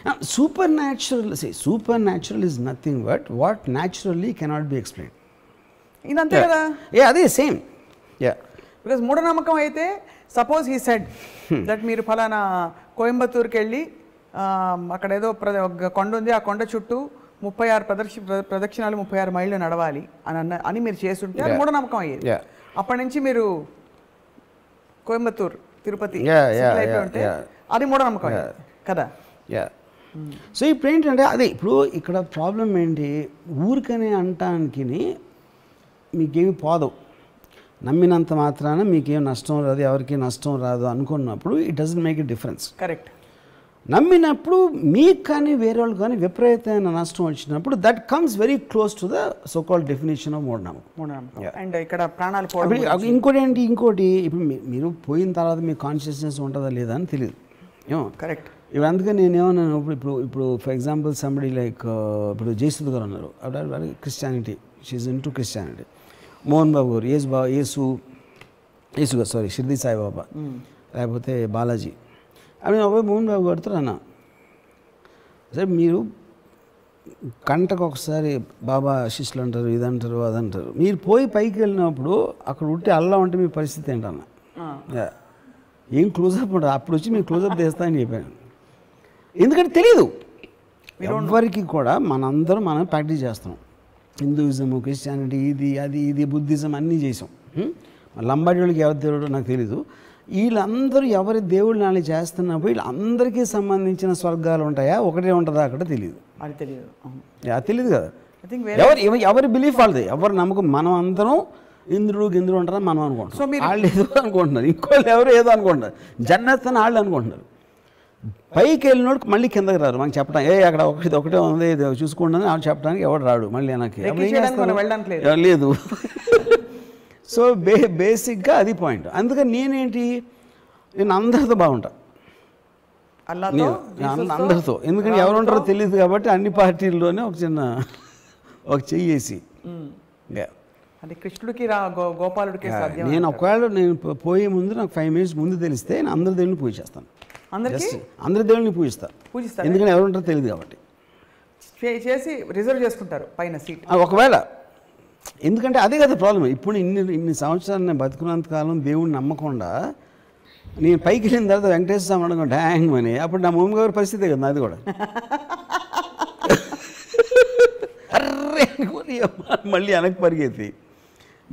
Supernatural is nothing but what naturally cannot be explained. ఇదంతే కదా. అదే same. Because మూఢనమ్మకం అయితే సపోజ్ హీ సెడ్ దట్ మీరు ఫలానా కోయంబత్తూరుకి వెళ్ళి అక్కడ ఏదో కొండ ఉంది, ఆ కొండ చుట్టూ 36 ప్రదక్షిణాలు 36 మైళ్ళు నడవాలి అని మీరు చేస్తుంటే అది మూఢనమ్మకం అయ్యేది. అప్పటి నుంచి మీరు కోయంబత్తూరు తిరుపతి అయిపోయి ఉంటే అది మూఢనమ్మకం కదా. సో ఇప్పుడు ఏంటంటే అదే ఇప్పుడు ఇక్కడ ప్రాబ్లం ఏంటి, ఊరికనే అంటానికి మీకేమి పోదు, నమ్మినంత మాత్రాన మీకేం నష్టం రాదు, ఎవరికి నష్టం రాదు అనుకున్నప్పుడు it doesn't make a difference. Correct. నమ్మినప్పుడు మీకు కానీ వేరే వాళ్ళు కానీ విపరీతమైన నష్టం వచ్చినప్పుడు that comes very close to the so called definition of మూఢనమ్మకం. అండ్ ఇక్కడ ప్రాణాలు ఇంకోటి ఇప్పుడు మీరు పోయిన తర్వాత మీ కాన్షియస్నెస్ ఉంటుందా లేదా అని తెలియదు ఏమో. కరెక్ట్. ఇప్పుడు అందుకని నేనేమన్నాను, ఇప్పుడు ఫర్ ఎగ్జాంపుల్ సంబడి లైక్ ఇప్పుడు జయసుధ గారు ఉన్నారు, అప్పుడు Christianity, she in to Christianity. Mohan Babu గారు యేసు గారు సారీ షిర్డీ సాయిబాబా, లేకపోతే బాలాజీ. అవి మోహన్ బాబు గారితో అన్నా, సరే మీరు గంటకు ఒకసారి బాబా శిష్యులు అంటారు, ఇదంటారు అదంటారు, మీరు పోయి పైకి వెళ్ళినప్పుడు అక్కడ ఉంటే అల్లా ఉంటే మీ పరిస్థితి ఏంటన్నా, ఏం క్లోజప్ ఉంటుంది, అప్పుడు వచ్చి మీరు క్లోజప్ చేస్తా అని చెప్పాను. ఎందుకంటే తెలీదు ఎవరికి కూడా, మనం ప్రాక్టీస్ చేస్తున్నాం. హిందూయిజము, క్రిస్టియానిటీ, ఇది బుద్ధిజం అన్నీ చేసాం. లంబాడి వాళ్ళకి ఎవరి దేవుడో నాకు తెలీదు. వీళ్ళందరూ ఎవరి దేవుళ్ళు నాని చేస్తున్నప్పుడు వీళ్ళందరికీ సంబంధించిన స్వర్గాలు ఉంటాయా, ఒకటే ఉంటుందా అక్కడ తెలియదు. అది తెలియదు కదా. ఎవరి బిలీఫ్ వాళ్ళది, ఎవరి నమ్మకం. మనం అందరం ఇంద్రుడు ఉంటారని మనం అనుకుంటున్నాం, వాళ్ళు ఏదో అనుకుంటున్నారు, ఇంకోళ్ళు ఎవరు ఏదో అనుకుంటున్నారు, జన్నత్ అని వాళ్ళు అనుకుంటున్నారు. పైకి వెళ్ళినోడు మళ్ళీ కిందకి రారు మనకి చెప్పడానికి, అక్కడ ఒకటే ఉంది చూసుకుంటాను వాళ్ళు చెప్పడానికి ఎవడు రాడు మళ్ళీ వెనక్కి లేదు. సో బేసిక్గా అది పాయింట్. అందుకని నేను అందరితో బాగుంటా, అందరితో. ఎందుకంటే ఎవరు ఉంటారో తెలియదు కాబట్టి అన్ని పార్టీల్లోనే ఒక చెయ్యేసి కృష్ణుడికి గోపాలుడికి నేను ఒకవేళ పోయే ముందు నాకు 5 minutes ముందు తెలిస్తే నేను అందరి దేవుళ్ళని పూజ చేస్తాను, అందరి దేవుళ్ళని పూజిస్తారు. ఎందుకంటే ఎవరు ఉంటారో తెలియదు కాబట్టి చేసి రిజర్వ్ చేసుకుంటారు పైన సీట్ ఒకవేళ. ఎందుకంటే అదే కదా ప్రాబ్లం. ఇప్పుడు ఇన్ని సంవత్సరాలు నేను బతుకున్నంత కాలం దేవుడిని నమ్మకుండా నేను పైకి వెళ్ళిన తర్వాత వెంకటేశ్వర స్వామి అనుకుంటా హ్యాంగ్ అని, అప్పుడు నా మమ్మీ గారి పరిస్థితే కదా అది కూడా. అర్రే మళ్ళీ వెనక్కి పరిగెత్తి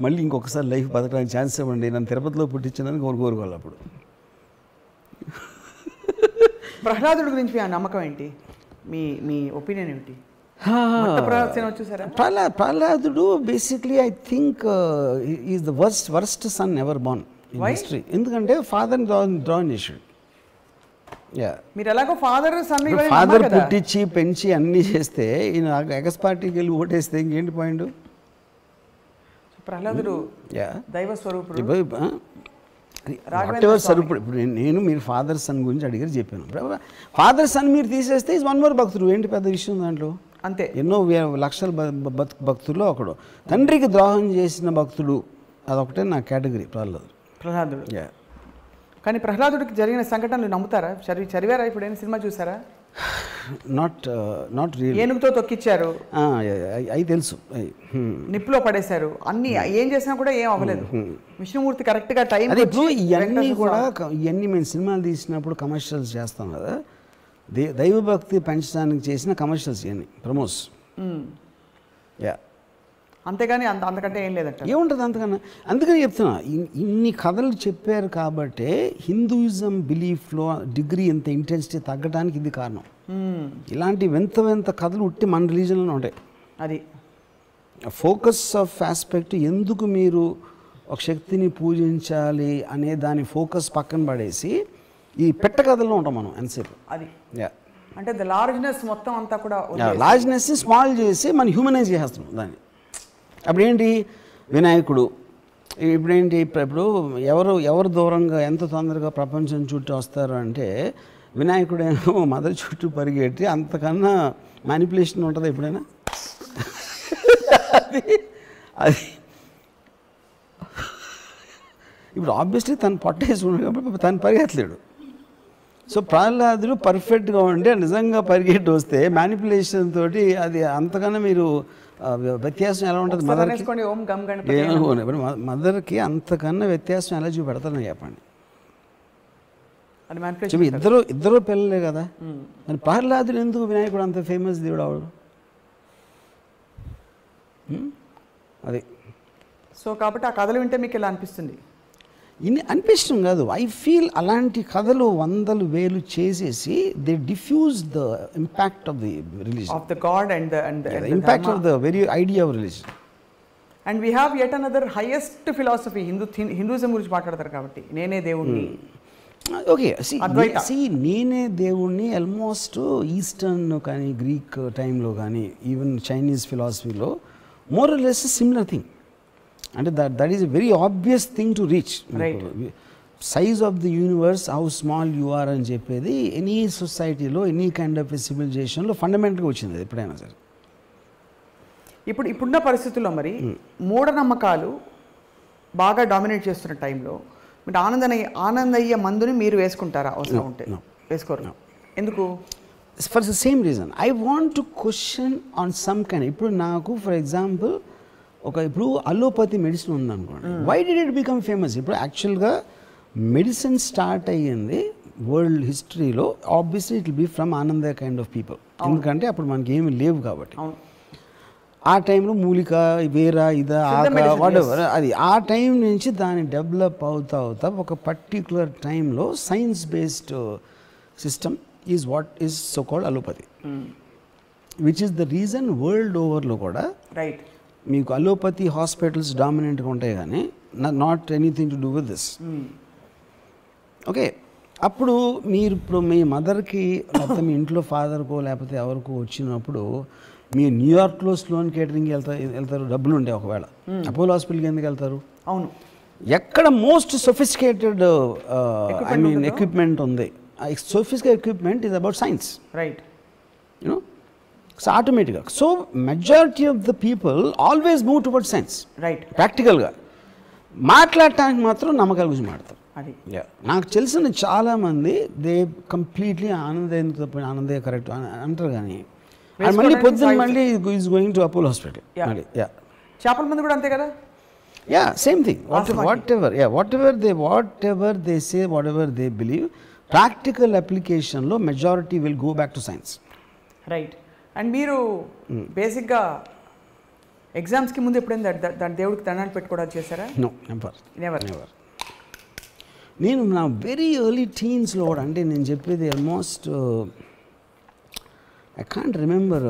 మళ్ళీ ఇంకొకసారి లైఫ్ బతకడానికి ఛాన్స్ ఇవ్వండి, నన్ను తిరుపతిలో పుట్టించిందని కోరుకోవాలి. అప్పుడు ప్రహ్లాదుడి గురించి ఆ నమ్మకం ఏంటి, మీ ఒపీనియన్ ఏంటి? ప్రహ్లాదుడు basically I think is the worst son ever born in history. ఎందుకంటే ఫాదర్ డ్రాన్ చేసాడు. మీరు ఎలాగో ఫాదర్ పుట్టించి పెంచి అన్నీ చేస్తే ఈయన ఎగస్ పార్టీకి వెళ్ళి ఓటేస్తే ఇంకేంటి పాయింట్? ప్రహ్లాదుడు దైవ స్వరూపుడు, స్వరూపుడు. ఇప్పుడు నేను మీరు ఫాదర్ సన్ గురించి అడిగారు చెప్పాను. ఫాదర్ సన్ మీరు తీసేస్తే ఈజ్ వన్ మోర్ భక్తుడు, ఏంటి పెద్ద విషయం దాంట్లో? అంతే. ఎన్నో లక్షల భక్తుల్లో ఒకడు. తండ్రికి ద్రోహం చేసిన భక్తుడు అదొకటే నా కేటగిరీ ప్రహ్లాదుడు. కానీ ప్రహ్లాదుడికి జరిగిన సంఘటనలు నమ్ముతారా? చదివారా? ఇప్పుడు ఏమైనా సినిమా చూసారా? Not real. ఏనుగుతో తొక్కిచ్చారు, అవి తెలుసు, నిప్పులో పడేశారు, అన్ని ఏం చేసినా కూడా ఏం అవ్వలేదు. విష్ణుమూర్తి కరెక్ట్గా టైం. ఇవన్నీ కూడా ఇవన్నీ మేము సినిమాలు తీసినప్పుడు కమర్షియల్స్ చేస్తాం కదా, దైవభక్తి పెంచడానికి చేసిన కమర్షియల్స్ ఇవన్నీ ప్రమోస్. అంతేగాని అంతకంటే ఏం లేదంట. ఏముంటుంది అంతకన్నా? అందుకని చెప్తున్నా, ఇన్ని కథలు చెప్పారు కాబట్టి హిందూయిజం బిలీఫ్లో డిగ్రీ ఎంత ఇంటెన్సిటీ తగ్గడానికి ఇది కారణం. ఇలాంటి వింత కథలు ఉట్టి మన రిలీజన్లోనే ఉంటాయి. అది ఫోకస్ ఆఫ్ ఆస్పెక్ట్, ఎందుకు మీరు ఒక శక్తిని పూజించాలి అనే దాని ఫోకస్ పక్కన పడేసి ఈ పెట్ట కథల్లో ఉంటాం మనం ఎంతసేపు. అది అంటే ద లార్జ్నెస్ మొత్తం అంతా కూడా లార్జ్నెస్ని స్మాల్ చేసి మనం హ్యూమనైజ్ చేస్తున్నాం దాన్ని. అప్పుడేంటి వినాయకుడు, ఇప్పుడేంటి ఇప్పుడు ఎవరు దూరంగా ఎంత తొందరగా ప్రపంచం చుట్టూ వస్తారు అంటే వినాయకుడేమో మదర్ చుట్టూ పరిగెట్టి, అంతకన్నా మ్యానిపులేషన్ ఉంటుంది ఎప్పుడైనా? అది ఇప్పుడు ఆబ్వియస్లీ తను పొట్టేసి ఉన్నాడు కాబట్టి తను పరిగెత్తలేడు. సో ప్రహ్లాదుడు పర్ఫెక్ట్గా ఉండి నిజంగా పరిగెట్టి వస్తే మ్యానిపులేషన్ తోటి అది అంతకన్నా మీరు వ్యత్యాసం ఎలా ఉంటుంది మదర్కి ఓం గం గణపతి ఏమనుకోండి మదర్కి అంతకన్నా వ్యత్యాసం ఎలా చూపెడతాను చెప్పండి. అది manipulation. ఇద్దరు పిల్లలే కదా, మరి ప్రహ్లాదుడు ఎందుకు వినాయకుడు అంత ఫేమస్ దేవుడు అవడు? అది సో కాబట్టి ఆ కథలు వింటే మీకు ఇలా అనిపిస్తుంది? అనిపించడం కాదు, ఐ ఫీల్ అలాంటి కథలు వందలు వేలు చేసేసి they diffuse the impact of the religion, of the god and the impact of the very idea of religion. And we have yet another highest philosophy Hinduism గురించి మాట్లాడతారు కాబట్టి నేనే దేవుణ్ణి. ఓకే, సి నేనే దేవుణ్ణి ఆల్మోస్ట్ ఈస్టర్న్ కానీ Greek టైంలో కానీ ఈవెన్ చైనీస్ ఫిలాసఫీలో more or less similar thing. అంటే that is a very obvious thing to reach. Size of the universe, how small you are అని చెప్పేది ఎనీ సొసైటీలో ఎనీ కైండ్ ఆఫ్ సివిలైజేషన్లో ఫండమెంటల్గా వచ్చింది ఎప్పుడైనా సరే. ఇప్పుడున్న పరిస్థితుల్లో మరి మూఢనమ్మకాలు బాగా డామినేట్ చేస్తున్న టైంలో మీరు ఆనందయ్య మందుని మీరు వేసుకుంటారా? అవసరం ఉంటే వేసుకోరు. ఎందుకు? For the same reason, I want to question on some kind. ఇప్పుడు నాకు ఫర్ ఎగ్జాంపుల్ ఇప్పుడు అలోపతి మెడిసిన్ ఉందనుకోండి, why did it become famous? ఇప్పుడు యాక్చువల్గా మెడిసిన్ స్టార్ట్ అయ్యింది వరల్డ్ హిస్టరీలో obviously it will be from Anandayya kind of people. ఎందుకంటే అప్పుడు మనకి ఏమి లేవు కాబట్టి. ఆ టైంలో మూలిక, వేరా, ఇదా, ఆక, వాటెవర్, అది ఆ టైం నుంచి దాన్ని డెవలప్ అవుతా ఒక పర్టికులర్ టైంలో science based system is what is so called allopathy, which is the reason world ఓవర్లో కూడా రైట్ మీకు అలోపతి హాస్పిటల్స్ డామినెంట్గా ఉంటాయి కానీ not anything to do with this. Okay, అప్పుడు ఇప్పుడు మీ మదర్కి లేకపోతే మీ ఇంట్లో ఫాదర్కో లేకపోతే ఎవరికో వచ్చినప్పుడు మీరు న్యూయార్క్లో స్లోన్ కేటరింగ్కి వెళ్తారు, డబ్బులు ఉంటాయి. ఒకవేళ అపోలో హాస్పిటల్కి ఎందుకు వెళ్తారు? అవును, ఎక్కడ most sophisticated I mean equipment ఉంది. Sophisticated equipment is about science, right? You know, so ఆటోమేటిక్గా so majority of the people always move toward science, right? ప్రాక్టికల్గా మాట్లాడటానికి మాత్రం నమ్మకాల గురించి మాట్లాడతారు. అది నాకు తెలిసిన చాలామంది దే కంప్లీట్లీ ఆనందయ్య కరెక్ట్ అంటారు, కానీ మళ్ళీ పొద్దున్న మళ్ళీ is going to Apollo hospital. చేపల మంది కూడా అంతే కదా. Yeah, same thing. Whatever they say, whatever they believe, practical అప్లికేషన్లో majority will go back to science, right? And మీరు బేసిక్గా ఎగ్జామ్స్కి ముందు ఎప్పుడైనా దాని దేవుడికి దండాలు పెట్టుకోవడానికి చేశారా? No, never. నేను నా వెరీ ఎర్లీ టీన్స్లో కూడా, అంటే నేను చెప్పేది almost I can't remember,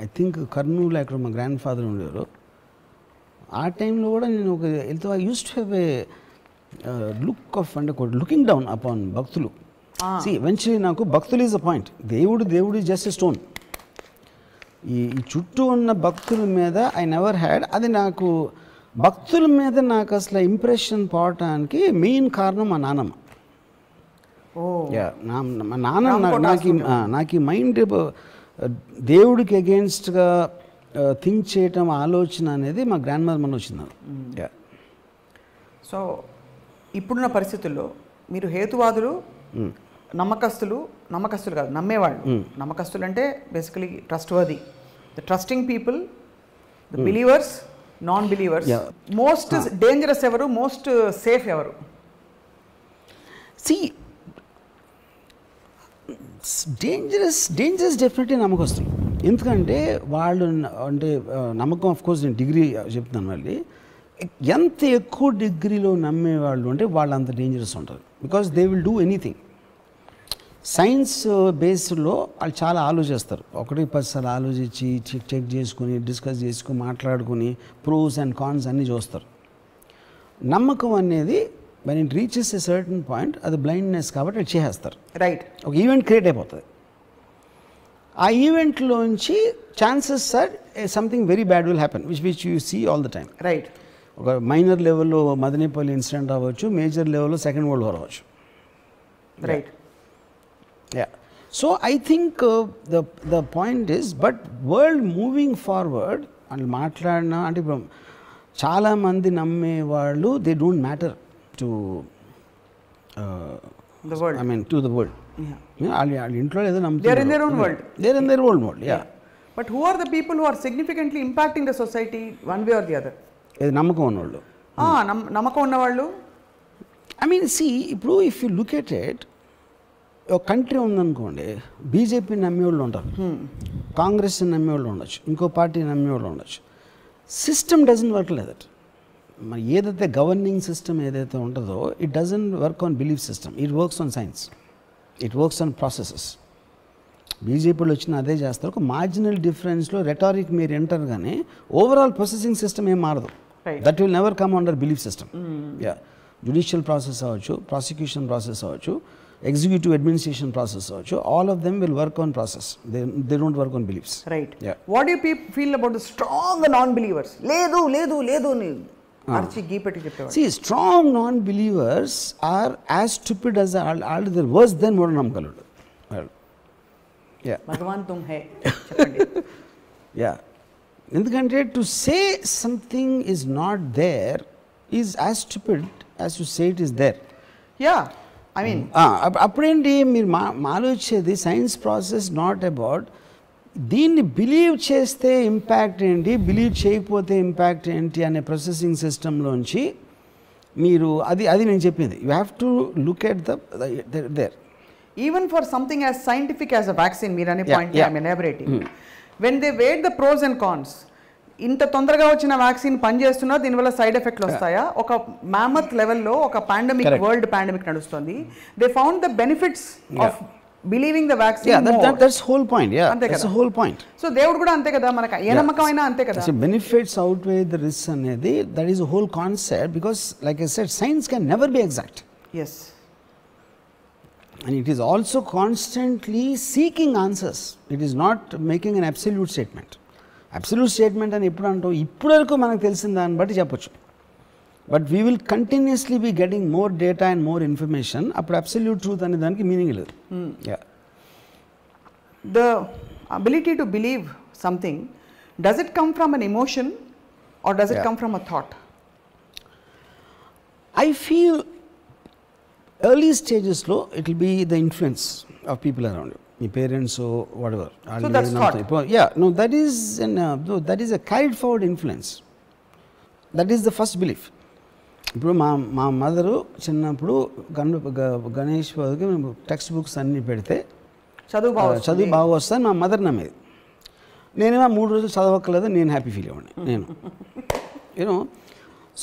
I think Kurnool అక్కడ మా గ్రాండ్ ఫాదర్ ఉండేవారు. ఆ టైంలో కూడా నేను I use to have a look of, అంటే లుకింగ్ డౌన్ అపాన్ భక్తులు. ఈవెన్చువలీ నాకు భక్తులు ఈజ్ అ పాయింట్, దేవుడు ఈజ్ జస్ట్ ఎ స్టోన్. ఈ చుట్టూ ఉన్న భక్తుల మీద ఐ నెవర్ హ్యాడ్, అది నాకు భక్తుల మీద నాకు అసలు ఇంప్రెషన్ పోవటానికి మెయిన్ కారణం మా నాన్నమ్మ. మా నాన్న నాకు ఈ మైండ్ దేవుడికి అగేన్స్ట్గా థింక్ చేయటం, ఆలోచన అనేది మా గ్రాండ్ మదర్ మన వచ్చింది. సో ఇప్పుడున్న పరిస్థితుల్లో మీరు హేతువాదులు, నమ్మకస్తులు కాదు, నమ్మేవాళ్ళు. నమ్మకస్తులు అంటే basically trustworthy, the trusting people, the believers, non believers. Most dangerous ఎవరు, మోస్ట్ సేఫ్ ఎవరు? సి డేంజరస్ డెఫినెట్లీ నమ్మకస్తులు. ఎందుకంటే వాళ్ళు అంటే నమ్మకం, ఆఫ్ కోర్స్ నేను డిగ్రీ చెప్తున్నాను మళ్ళీ, ఎంత ఎక్కువ డిగ్రీలో నమ్మేవాళ్ళు అంటే వాళ్ళు అంత డేంజరస్ ఉంటారు. Because they will do anything. Science బేస్డ్లో వాళ్ళు చాలా ఆలోచిస్తారు, 1-10 సార్లు ఆలోచించి చెక్ చేసుకుని డిస్కస్ చేసుకుని మాట్లాడుకుని ప్రోస్ అండ్ కాన్స్ అన్నీ చూస్తారు. నమ్మకం అనేది when it reaches a certain point, అది బ్లైండ్నెస్ కాబట్టి అది చేసేస్తారు, రైట్? ఒక ఈవెంట్ క్రియేట్ అయిపోతుంది. ఆ ఈవెంట్లోంచి chances or something very bad will happen, which you see all the time, right? ఒక మైనర్ లెవెల్లో మదనపల్లి ఇన్సిడెంట్ అవ్వచ్చు, మేజర్ లెవెల్లో సెకండ్ వరల్డ్ వార్ అవ్వచ్చు, right? So I think the point is, but world moving forward అని మాట్లాడినా అంటే ఇప్పుడు చాలామంది నమ్మేవాళ్ళు they don't matter to the world. I mean to the world. వాళ్ళ ఇంట్లో ఏదో They are in their own world. They are in their own world. Yeah. But who are the people who are significantly impacting the society one way or the other? ఇది నమ్మకం ఉన్నవాళ్ళు. నమ్మకం ఉన్నవాళ్ళు. I mean see ఇప్పుడు if you look at it, ఒక country ఉందనుకోండి, BJP నమ్మేవాళ్ళు ఉంటారు, కాంగ్రెస్ నమ్మేవాళ్ళు ఉండొచ్చు, ఇంకో పార్టీ నమ్మేవాళ్ళు ఉండొచ్చు. System doesn't work like that. మరి ఏదైతే గవర్నింగ్ సిస్టమ్ ఏదైతే ఉంటుందో it doesn't work on belief system, it works on science, it works on processes. బీజేపీలో వచ్చిన అదే చేస్తారు. ఒక మార్జినల్ డిఫరెన్స్లో రెటారిక్ మీరు ఎంటర్ కానీ ఓవరాల్ ప్రాసెసింగ్ సిస్టమ్ ఏం మారదు. That will never come under belief system. Yeah, judicial process అవ్వచ్చు, ప్రాసిక్యూషన్ ప్రాసెస్ అవ్వచ్చు, ఎగ్జిక్యూటివ్ అడ్మినిస్ట్రేషన్ ప్రాసెస్ అవ్వచ్చు, all of them will work on process. They don't work on beliefs. Right. What you feel about the strong non believers? లేదు లేదు లేదు అని అర్చి గీపెట్టి చెప్పేవారు. See, strong non-believers are as stupid as all they're worse than మూఢనమ్మకాలు. Yeah. భగవాన్ తుమ్ high చెప్పండి. Yeah. ఎందుకంటే to say something is not there is as stupid as to say it is there. Yeah, I mean అప్పుడేంటి మీరు ఆలోచించేది science process not about దీన్ని believe చేస్తే impact ఏంటి, believe చేయకపోతే ఇంపాక్ట్ ఏంటి అనే ప్రాసెసింగ్ సిస్టంలోంచి మీరు అది నేను చెప్పింది. You have to look at there. Even for something as scientific as a vaccine, మీరు అనే పాయింట్ I'm elaborating. When they weigh the pros and cons, ఇంత తొందరగా వచ్చిన వ్యాక్సిన్ పనిచేస్తున్నా దీనివల్ల సైడ్ ఎఫెక్ట్లు వస్తాయా? ఒక మ్యామత్ లెవెల్లో ఒక పాండమిక్, వరల్డ్ పాండమిక్ నడుస్తుంది. They found the benefits of believing the vaccine. Yeah, that's whole point. Yeah, that's the whole point. So దేవుడు కూడా అంతే కదా, మనకి ఏ నమ్మకమైనా అంతే కదా. So benefits outweigh the risks అనేది, that is a whole concept, because like I said, science can never be exact. Yes. And it is also constantly seeking answers. It is not making an absolute statement. Absolute statement అని ఎప్పుడు అంటావు, ఇప్పుడు వరకు మనకు తెలిసిన దాన్ని బట్టి చెప్పొచ్చు. But we will continuously be getting more data and more information. అప్పుడు అబ్సల్యూట్ ట్రూత్ అనే దానికి మీనింగ్ లేదు. Yeah. The ability to believe something, does it come from an emotion or does it come from a thought? I feel early stages లో it will be the influence of people around you. Your parents or whatever. So that's thought. Yeah, no, that is a carried forward influence. That is the first belief. ఇప్పుడు మా mother చిన్నప్పుడు గణేష్ బాబుకి మేము text books అన్నీ పెడితే చదువు బాగా వస్తాను మా మదర్ నమ్మేది. నేనేమో 3 రోజులు చదవక్కర్లేదు, నేను హ్యాపీ ఫీల్ అవ్వండి నేను యూనో.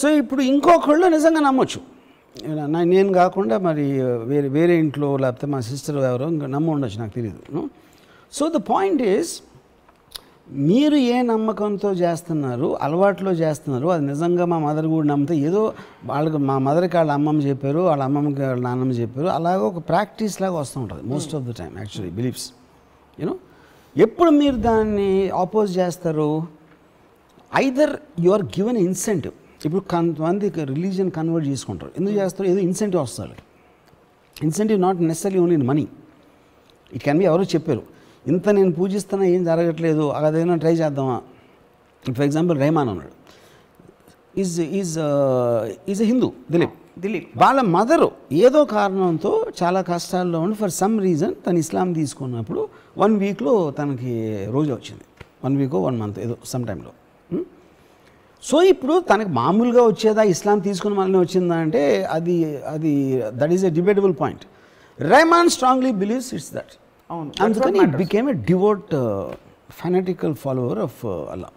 సో ఇప్పుడు ఇంకొకళ్ళు నిజంగా నమ్మొచ్చు, నేను కాకుండా మరి వేరే ఇంట్లో లేకపోతే మా సిస్టర్ ఎవరో ఇంకా నమ్మ ఉండొచ్చు, నాకు తెలియదు. సో ద పాయింట్ ఈజ్, మీరు ఏ నమ్మకంతో చేస్తున్నారు, అలవాట్లో చేస్తున్నారు, అది నిజంగా మా మదర్ కూడా నమ్మితే ఏదో వాళ్ళకి మా మదర్కి వాళ్ళ అమ్మమ్మ చెప్పారు, వాళ్ళ అమ్మమ్మకి వాళ్ళ నాన్నమ్మ చెప్పారు, అలాగే ఒక ప్రాక్టీస్ లాగా వస్తూ ఉంటుంది most of the time actually beliefs. You know, ఎప్పుడు మీరు దాన్ని ఆపోజ్ చేస్తారు, either you are given incentive. ఇప్పుడు కొంతమంది రిలీజియన్ కన్వర్ట్ చేసుకుంటారు, ఎందుకు చేస్తారు, ఏదో ఇన్సెంటివ్ వస్తుంది. Incentive not necessary only in money, it can be ఎవరో చెప్పారు, ఇంత నేను పూజిస్తున్నా ఏం జరగట్లేదు, అదేమైనా ట్రై చేద్దామా. ఫర్ ఎగ్జాంపుల్ రెహమాన్ అన్నాడు, ఈజ్ ఎ హిందూ, దిలీప్ వాళ్ళ మదరు ఏదో కారణంతో చాలా కష్టాల్లో ఉండి ఫర్ సమ్ రీజన్ తను ఇస్లాం తీసుకున్నప్పుడు 1 వీక్లో తనకి రోజు వచ్చింది, 1 వీక్ 1 మంత్ ఏదో సమ్ టైంలో. సో ఇప్పుడు తనకి మామూలుగా వచ్చేదా, ఇస్లాం తీసుకుని మళ్ళీ వచ్చిందా అంటే అది that is a debatable point. Rahman strongly believes it's that. అందుకని it became a devout fanatical follower of Allah.